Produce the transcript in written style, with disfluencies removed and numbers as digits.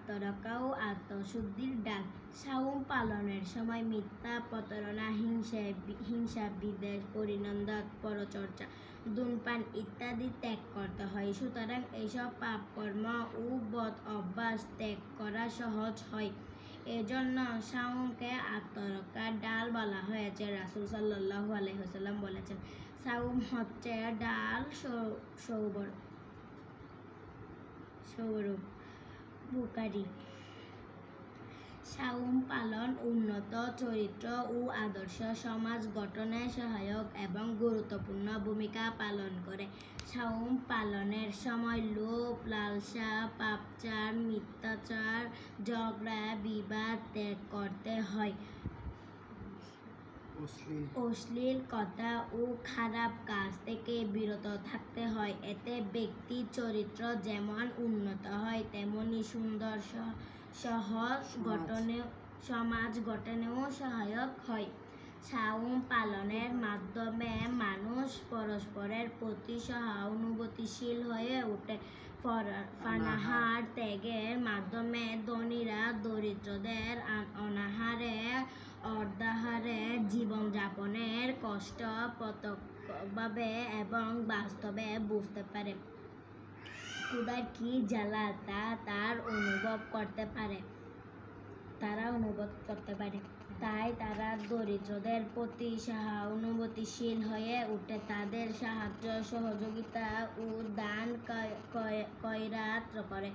আত্মরক্ষা ও আত্মশুদ্ধির ডাক। সাওম পালনের সময় মিথ্যা, প্রতারণা, হিংসা, বিদ্বেষ, পরনিন্দা, পরচর্চা, ধূমপান ইত্যাদি ত্যাগ করতে হয়। সুতরাং এইসব পাপ কর্ম ও বদ অভ্যাস ত্যাগ করা সহজ হয়। এজন্য সাওমকে আত্মরক্ষার ঢাল বলা হয়েছে। রাসূল সাল্লাল্লাহু আলাইহি ওয়াসাল্লাম বলেছেন, সাওম হচ্ছে ঢাল সৌরভ। বুখারী। সাওম পালন উন্নত চরিত্র ও আদর্শ সমাজ গঠনে সহায়ক এবং গুরুত্বপূর্ণ ভূমিকা পালন করে। সাওম পালনের সময় লোভ, লালসা, পাপাচার, মিথ্যাচার, ঝগড়া, বিবাদ ত্যাগ করতে হয়। অশ্লীল কথা ও খারাপ কাজ থেকে বিরত থাকতে হয়। এতে ব্যক্তির চরিত্র যেমন উন্নত হয়, তেমনি সুন্দর সমাজ গঠনেও সহায়ক হয়। সাওম পালনের মাধ্যমে মানুষ পরস্পরের প্রতি সহানুভূতিশীল হয়ে ওঠে। পানাহার ত্যাগের মাধ্যমে ধনীরা দরিদ্রদের অনাহারে, অর্ধাহারে জীবনযাপনের কষ্ট প্রত্যক্ষভাবে এবং বাস্তবে বুঝতে পারে। ক্ষুধার কি জ্বালা তারা অনুভব করতে পারে। তাই তারা দরিদ্রদের প্রতি সহানুভূতিশীল হয়ে ওঠে। তাদের সাহায্য, সহযোগিতা ও দান খয়রাত করে।